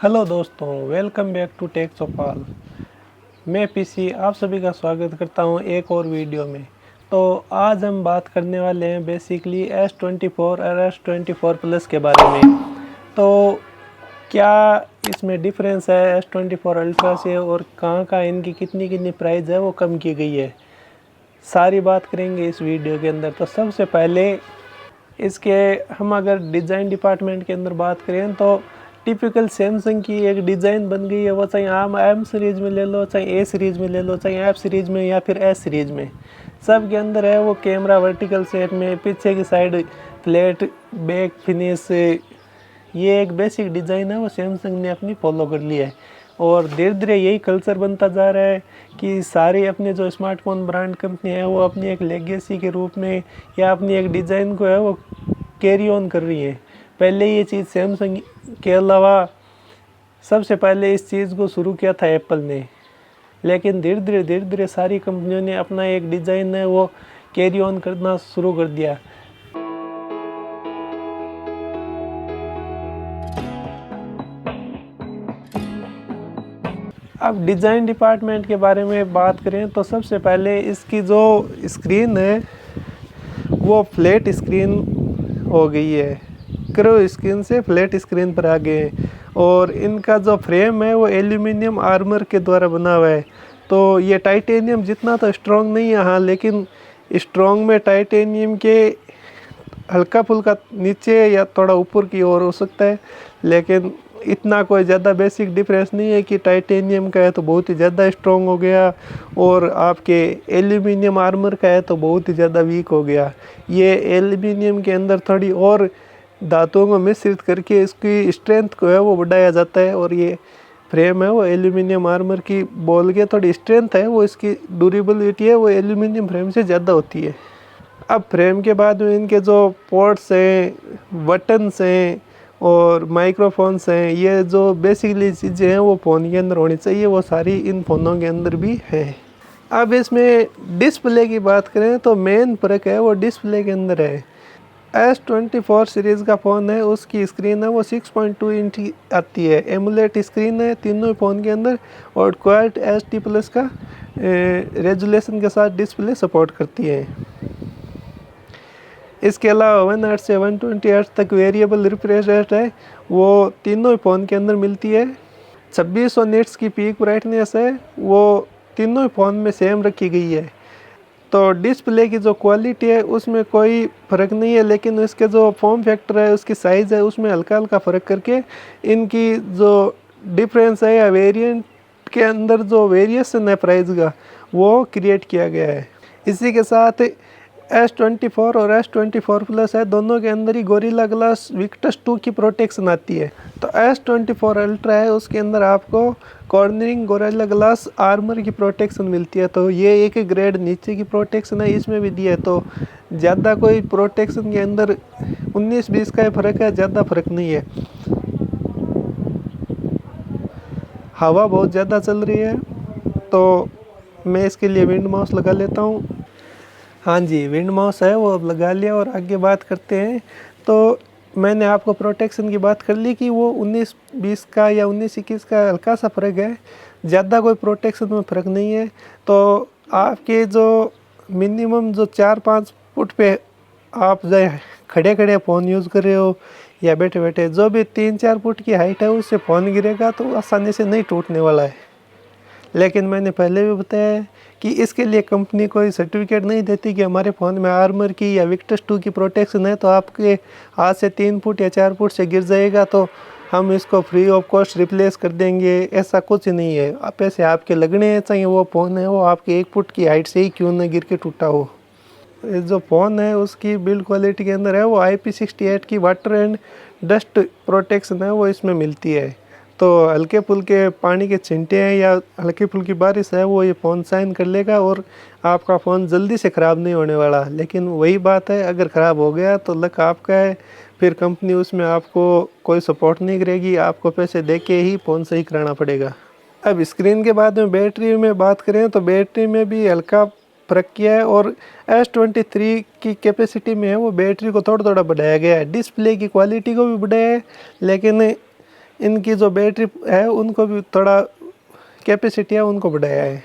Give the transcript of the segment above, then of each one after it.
Hello दोस्तों, welcome back to take चौपाल। मैं PC आप सभी का स्वागत करता हूं एक और वीडियो में। तो आज हम बात करने वाले हैं बेसिकली S24 और S24 प्लस के बारे में। तो क्या इसमें डिफरेंस है S24 अल्ट्रा से और कहाँ इनकी कितनी कितनी प्राइस है वो कम की गई है, सारी बात करेंगे इस वीडियो के अंदर। तो सबसे पहले इसके हम अगर डिज़ाइन डिपार्टमेंट के अंदर बात करें तो टिपिकल सैमसंग की एक डिज़ाइन बन गई है। वो चाहे आप एम सीरीज़ में ले लो, चाहे ए सीरीज़ में ले लो, चाहे एफ सीरीज़ में या फिर एस सीरीज़ में, सब के अंदर है वो कैमरा वर्टिकल शेप में, पीछे की साइड फ्लैट बैक फिनिश। ये एक बेसिक डिज़ाइन है वो सैमसंग ने अपनी फॉलो कर ली है और धीरे धीरे यही कल्चर बनता जा रहा है कि सारे अपने जो स्मार्टफोन ब्रांड कंपनी है वो अपनी एक लेगेसी के रूप में या अपनी एक डिज़ाइन को है वो कैरी ऑन कर रही है। पहले ये चीज़ सैमसंग के अलावा सबसे पहले इस चीज़ को शुरू किया था एप्पल ने, लेकिन धीरे धीरे सारी कंपनियों ने अपना एक डिज़ाइन है वो कैरी ऑन करना शुरू कर दिया। अब डिज़ाइन डिपार्टमेंट के बारे में बात करें तो सबसे पहले इसकी जो स्क्रीन है वो फ्लैट स्क्रीन हो गई है, कर्व स्क्रीन से फ्लैट स्क्रीन पर आ गए हैं। और इनका जो फ्रेम है वो एल्यूमिनियम आर्मर के द्वारा बना हुआ है। तो ये टाइटेनियम जितना तो स्ट्रॉन्ग नहीं है हाँ, लेकिन स्ट्रॉन्ग में टाइटेनियम के हल्का फुल्का नीचे या थोड़ा ऊपर की ओर हो सकता है, लेकिन इतना कोई ज़्यादा बेसिक डिफरेंस नहीं है कि टाइटेनियम का है तो बहुत ही ज़्यादा स्ट्रॉन्ग हो गया और आपके एल्यूमिनियम आर्मर का है तो बहुत ही ज़्यादा वीक हो गया। ये एल्यूमिनियम के अंदर थोड़ी और धातुओं को मिश्रित करके इसकी स्ट्रेंथ को है वो बढ़ाया जाता है और ये फ्रेम है वो एल्यूमिनियम आर्मर की बोल के थोड़ी स्ट्रेंथ है वो इसकी ड्यूरेबिलिटी है वो एल्यूमिनियम फ्रेम से ज़्यादा होती है। अब फ्रेम के बाद में इनके जो पोर्ट्स हैं, बटन्स हैं और माइक्रोफोन्स हैं, ये जो बेसिकली चीज़ें हैं वो फ़ोन के अंदर होनी चाहिए, वो सारी इन फ़ोनों के अंदर भी है। अब इसमें डिस्प्ले की बात करें तो मेन फ़र्क है वो डिस्प्ले के अंदर है। S24 सीरीज़ का फ़ोन है उसकी स्क्रीन है वो 6.2 इंच की आती है, एमुलेट स्क्रीन है तीनों फ़ोन के अंदर और क्वाड HD प्लस का रेजुलेशन के साथ डिस्प्ले सपोर्ट करती है। इसके अलावा 1 हर्ट्ज से 120 हर्ट्ज तक वेरिएबल रिफ्रेश रेट है वो तीनों फ़ोन के अंदर मिलती है। 2600 निट्स की पीक ब्राइटनेस है वो तीनों फ़ोन में सेम रखी गई है। तो डिस्प्ले की जो क्वालिटी है उसमें कोई फ़र्क नहीं है, लेकिन इसके जो फॉर्म फैक्टर है उसकी साइज़ है उसमें हल्का हल्का फ़र्क करके इनकी जो डिफरेंस है या वेरिएंट के अंदर जो वेरिएशन है प्राइस का वो क्रिएट किया गया है। इसी के साथ S24 और S24 प्लस है दोनों के अंदर ही गोरिल्ला ग्लास विक्टस 2 की प्रोटेक्शन आती है। तो S24 अल्ट्रा है उसके अंदर आपको कॉर्नरिंग गोरिल्ला ग्लास आर्मर की प्रोटेक्शन मिलती है। तो ये एक ग्रेड नीचे की प्रोटेक्शन है इसमें भी दी है, तो ज़्यादा कोई प्रोटेक्शन के अंदर 19-20 का फ़र्क है, ज़्यादा फ़र्क नहीं है। हवा बहुत ज़्यादा चल रही है तो मैं इसके लिए विंड माउस लगा लेता हूँ। हाँ जी, विंड माउस है वो अब लगा लिया और आगे बात करते हैं। तो मैंने आपको प्रोटेक्शन की बात कर ली कि वो 19-20 का या 19-21 का हल्का सा फ़र्क है, ज़्यादा कोई प्रोटेक्शन में फ़र्क नहीं है। तो आपके जो मिनिमम जो 4-5 फुट पे आप जो खड़े खड़े फ़ोन यूज़ कर रहे हो या बैठे बैठे जो भी 3-4 फुट की हाइट है उससे फ़ोन गिरेगा तो आसानी से नहीं टूटने वाला है। लेकिन मैंने पहले भी बताया कि इसके लिए कंपनी कोई सर्टिफिकेट नहीं देती कि हमारे फ़ोन में आर्मर की या विक्टस 2 की प्रोटेक्शन है तो आपके हाथ से 3 फुट या 4 फुट से गिर जाएगा तो हम इसको फ्री ऑफ कॉस्ट रिप्लेस कर देंगे, ऐसा कुछ नहीं है। पैसे आपके लगने हैं, चाहे वो फ़ोन है वो आपके 1 फुट की हाइट से ही क्यों न गिर के टूटा हो। जो फ़ोन है उसकी बिल्ड क्वालिटी के अंदर है वो IP68 की वाटर एंड डस्ट प्रोटेक्शन है वो इसमें मिलती है। तो हल्के फुल्के पानी के छींटे हैं या हल्की फुल्की बारिश है वो ये फ़ोन साइन कर लेगा और आपका फ़ोन जल्दी से ख़राब नहीं होने वाला। लेकिन वही बात है, अगर ख़राब हो गया तो लक आपका है, फिर कंपनी उसमें आपको कोई सपोर्ट नहीं करेगी, आपको पैसे दे के ही फ़ोन सही कराना पड़ेगा। अब स्क्रीन के बाद में बैटरी में बात करें तो बैटरी में भी हल्का फ़र्क किया है और S23 की कैपेसिटी में है वो बैटरी को थोड़ा थोड़ा बढ़ाया गया है। डिस्प्ले की क्वालिटी को भी बढ़ाया है, लेकिन इनकी जो बैटरी है उनको भी थोड़ा कैपेसिटी है उनको बढ़ाया है।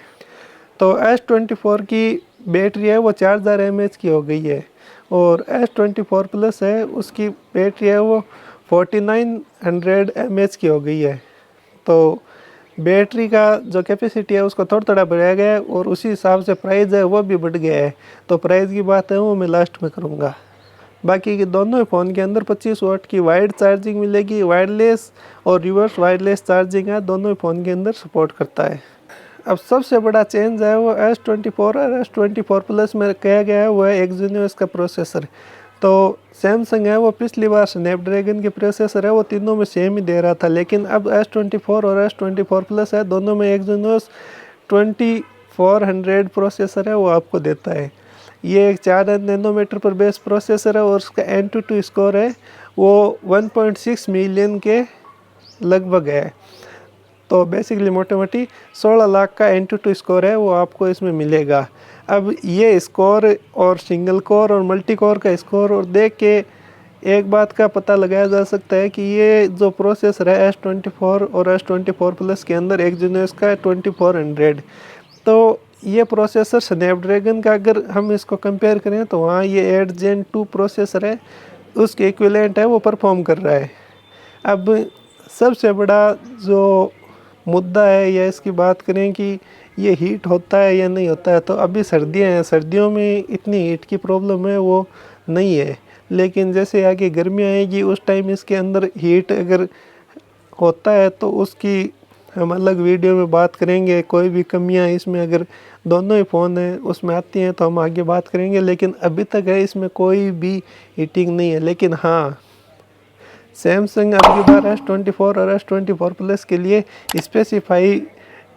तो S24 की बैटरी है वो 4000 mAh की हो गई है, और S24 प्लस है उसकी बैटरी है वो 4900 mAh की हो गई है। तो बैटरी का जो कैपेसिटी है उसको थोड़ा थोड़ा बढ़ाया गया है, और उसी हिसाब से प्राइस है वो भी बढ़ गया है। तो प्राइस की बात है वो मैं लास्ट में करूँगा। बाकी के दोनों फ़ोन के अंदर 25 वाट की वाइड चार्जिंग मिलेगी, वायरलेस और रिवर्स वायरलेस चार्जिंग है, दोनों फ़ोन के अंदर सपोर्ट करता है। अब सबसे बड़ा चेंज है वो S24 और S24 प्लस में कहा गया है वो है एक्जीनोस का प्रोसेसर। तो सैमसंग है वो पिछली बार स्नैपड्रैगन के प्रोसेसर है वो तीनों में सेम ही दे रहा था, लेकिन अब S24 और S24 प्लस है दोनों में एक्जीनोस 2400 प्रोसेसर है वो आपको देता है। ये एक 4 नैनोमीटर पर बेस प्रोसेसर है, और उसका Antutu स्कोर है वो 1.6 मिलियन के लगभग है। तो बेसिकली मोटे मोटी 16 लाख का Antutu स्कोर है वो आपको इसमें मिलेगा। अब ये स्कोर और सिंगल कोर और मल्टी कोर का स्कोर और देख के एक बात का पता लगाया जा सकता है कि ये जो प्रोसेसर है S24 और S24 प्लस के अंदर एक्जीनोस का 2400, तो ये प्रोसेसर स्नैपड्रैगन का अगर हम इसको कंपेयर करें तो वहाँ ये 8 Gen 2 प्रोसेसर है उसके इक्विवेलेंट है वो परफॉर्म कर रहा है। अब सबसे बड़ा जो मुद्दा है या इसकी बात करें कि ये हीट होता है या नहीं होता है, तो अभी सर्दियाँ हैं, सर्दियों में इतनी हीट की प्रॉब्लम है वो नहीं है, लेकिन जैसे आगे गर्मियाँ आएगी उस टाइम इसके अंदर हीट अगर होता है तो उसकी हम अलग वीडियो में बात करेंगे। कोई भी कमियां इसमें अगर दोनों ही फ़ोन हैं उसमें आती हैं तो हम आगे बात करेंगे, लेकिन अभी तक है इसमें कोई भी हीटिंग नहीं है। लेकिन हाँ, सैमसंग अब की बार S24 और S24 प्लस के लिए स्पेसिफाई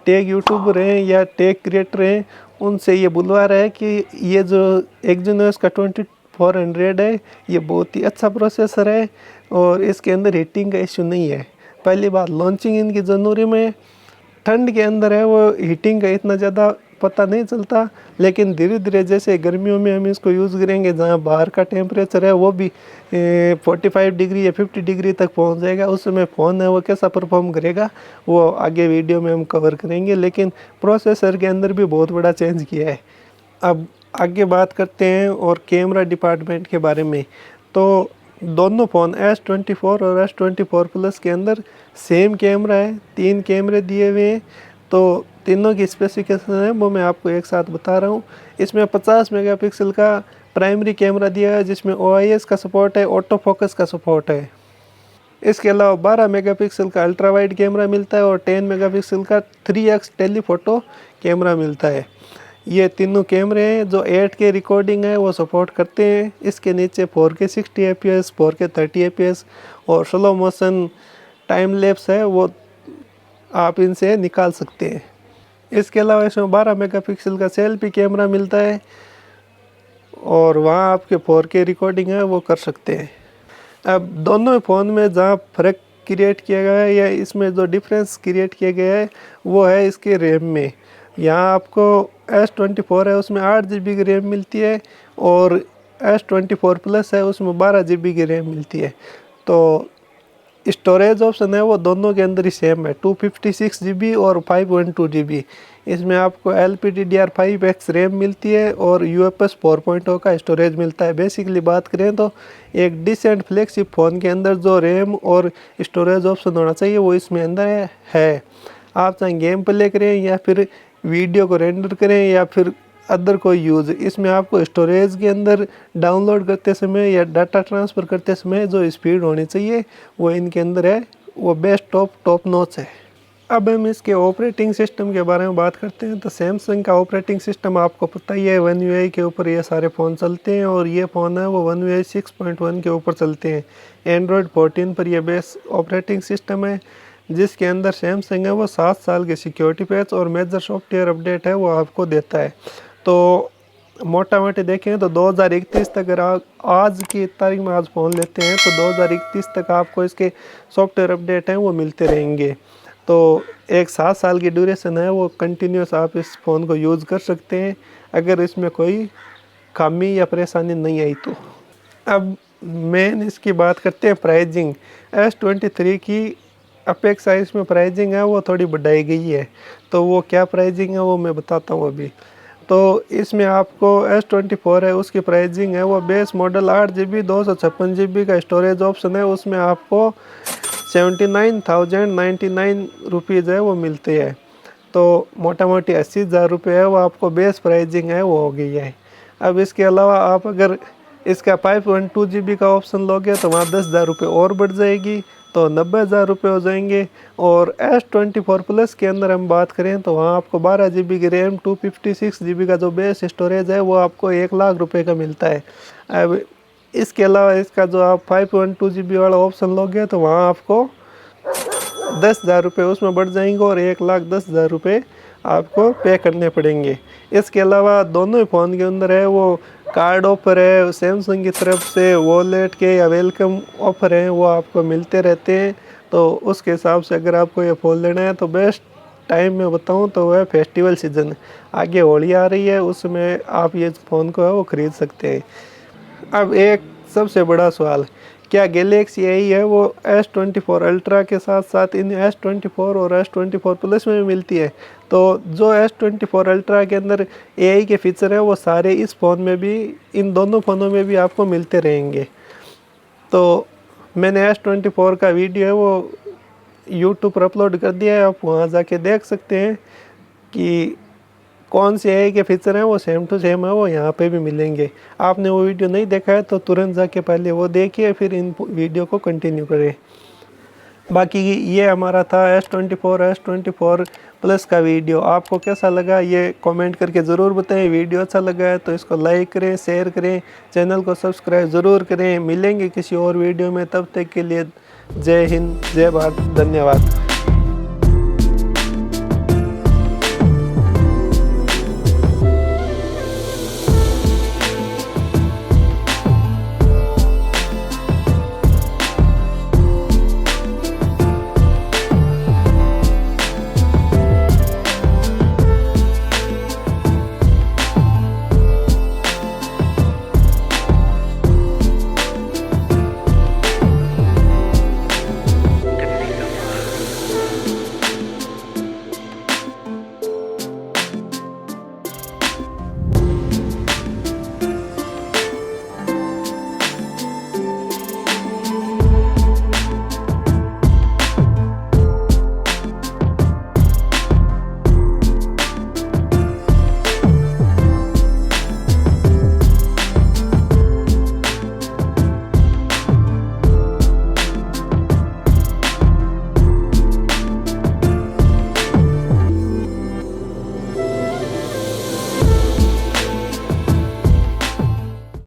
टेक यूट्यूबर हैं या टेक क्रिएटर हैं उनसे ये बुलवा रहा है कि ये जो एक्जीनोस का 2400 है ये बहुत ही अच्छा प्रोसेसर है और इसके अंदर हीटिंग का इशू नहीं है। पहली बात, लॉन्चिंग इनकी जनवरी में, ठंड के अंदर है वो हीटिंग का इतना ज़्यादा पता नहीं चलता, लेकिन धीरे धीरे जैसे गर्मियों में हम इसको यूज़ करेंगे जहाँ बाहर का टेम्परेचर है वो भी 45 डिग्री या 50 डिग्री तक पहुँच जाएगा, उस समय फ़ोन है वो कैसा परफॉर्म करेगा वो आगे वीडियो में हम कवर करेंगे। लेकिन प्रोसेसर के अंदर भी बहुत बड़ा चेंज किया है। अब आगे बात करते हैं और कैमरा डिपार्टमेंट के बारे में। तो दोनों फ़ोन S24 और S24 प्लस के अंदर सेम कैमरा है, 3 कैमरे दिए हुए हैं। तो तीनों की स्पेसिफिकेशन है वो मैं आपको एक साथ बता रहा हूँ। इसमें 50 मेगापिक्सल का प्राइमरी कैमरा दिया है जिसमें OIS का सपोर्ट है, ऑटो फोकस का सपोर्ट है। इसके अलावा 12 मेगापिक्सल का अल्ट्रा वाइड कैमरा मिलता है और 10 मेगापिक्सल का 3x टेलीफोटो कैमरा मिलता है। ये तीनों कैमरे हैं जो 8K रिकॉर्डिंग है वो सपोर्ट करते हैं। इसके नीचे 4K 60 fps, 4K 30 fps और स्लो मोशन टाइम लैप्स है वो आप इनसे निकाल सकते हैं। इसके अलावा इसमें 12 मेगापिक्सल का सेल्फी कैमरा मिलता है और वहाँ आपके 4K रिकॉर्डिंग है वो कर सकते हैं। अब दोनों फ़ोन में जहाँ फ़र्क क्रिएट किया गया है या इसमें जो डिफरेंस क्रिएट किया गया है वो है इसके रैम में। यहाँ आपको S24 है उसमें 8 GB की रैम मिलती है और S24 प्लस है उसमें 12 GB की रैम मिलती है। तो स्टोरेज ऑप्शन है वो दोनों के अंदर ही सेम है, 256 GB और 512 GB। इसमें आपको LPDDR5X रैम मिलती है और UFS 4.0 का स्टोरेज मिलता है। बेसिकली बात करें तो एक डिसेंट फ्लैगशिप फ़ोन के अंदर जो रैम और स्टोरेज ऑप्शन होना चाहिए वो इसमें अंदर है। आप चाहे गेम प्ले करें या फिर वीडियो को रेंडर करें या फिर अदर कोई यूज़, इसमें आपको स्टोरेज के अंदर डाउनलोड करते समय या डाटा ट्रांसफ़र करते समय जो स्पीड होनी चाहिए वो इनके अंदर है, वो बेस्ट टॉप नॉच है। अब हम इसके ऑपरेटिंग सिस्टम के बारे में बात करते हैं। तो सैमसंग का ऑपरेटिंग सिस्टम आपको पता ही है, One UI के ऊपर ये सारे फ़ोन चलते हैं और ये फ़ोन है वो One UI 6.1 के ऊपर चलते हैं। एंड्रॉयड 14 पर यह बेस ऑपरेटिंग सिस्टम है जिसके अंदर सैमसंग है वो 7 साल के सिक्योरिटी पैच और मेजर सॉफ्टवेयर अपडेट है वो आपको देता है। तो मोटा मोटी देखें तो 2031 तक अगर आज की तारीख में आज फ़ोन लेते हैं तो 2031 तक आपको इसके सॉफ्टवेयर अपडेट हैं वो मिलते रहेंगे। तो एक 7 साल की ड्यूरेशन है वो कंटिन्यूस आप इस फ़ोन को यूज़ कर सकते हैं अगर इसमें कोई खामी या परेशानी नहीं आई तो। अब मेन इसकी बात करते हैं प्राइजिंग। S23 की अपेक्षा इसमें प्राइजिंग है वो थोड़ी बढ़ाई गई है। तो वो क्या प्राइजिंग है वो मैं बताता हूँ अभी। तो इसमें आपको S24 है, उसकी प्राइजिंग है वो बेस मॉडल 8GB 256GB का स्टोरेज ऑप्शन है, उसमें आपको 79,099 रुपीज़ है वो मिलते हैं। तो मोटा मोटी 80,000 रुपये है वो आपको बेस प्राइजिंग है वो हो गई है। अब इसके अलावा आप अगर इसका 512GB का ऑप्शन लोगे तो वहाँ 10,000 रुपये और बढ़ जाएगी, तो 90,000 रुपये हो जाएंगे। और S24 प्लस के अंदर हम बात करें तो वहाँ आपको 12GB की रैम 256GB का जो बेस स्टोरेज है वो आपको 1,00,000 रुपये का मिलता है। अब इसके अलावा इसका जो आप 512GB वाला ऑप्शन लोगे तो वहाँ आपको 10,000 रुपये उसमें बढ़ जाएंगे और 1,10,000 रुपये आपको पे करने पड़ेंगे। इसके अलावा दोनों ही फ़ोन के अंदर है वो कार्ड ऑफर है, सैमसंग की तरफ से वॉलेट के या वेलकम ऑफर हैं वो आपको मिलते रहते हैं। तो उसके हिसाब से अगर आपको ये फ़ोन लेना है तो बेस्ट टाइम में बताऊं तो वह फेस्टिवल सीज़न, आगे होली आ रही है, उसमें आप ये फ़ोन को है वो ख़रीद सकते हैं। अब एक सबसे बड़ा सवाल, क्या गैलेक्सी आई है वो S24 अल्ट्रा के साथ साथ इन S24 और S24 प्लस में भी मिलती है? तो जो S24 अल्ट्रा के अंदर AI के फीचर हैं वो सारे इस फ़ोन में भी, इन दोनों फ़ोनों में भी आपको मिलते रहेंगे। तो मैंने S24 का वीडियो है वो यूट्यूब पर अपलोड कर दिया है, आप वहाँ जाके देख सकते हैं कि कौन से AI के फीचर हैं वो सेम टू सेम है वो यहाँ पे भी मिलेंगे। आपने वो वीडियो नहीं देखा है तो तुरंत जाके पहले वो देखिए फिर इन वीडियो को कंटिन्यू करें। बाकी ये हमारा था S24 प्लस का वीडियो। आपको कैसा लगा ये कमेंट करके ज़रूर बताएं। वीडियो अच्छा लगा है तो इसको लाइक करें, शेयर करें, चैनल को सब्सक्राइब ज़रूर करें। मिलेंगे किसी और वीडियो में, तब तक के लिए जय हिंद, जय भारत, धन्यवाद।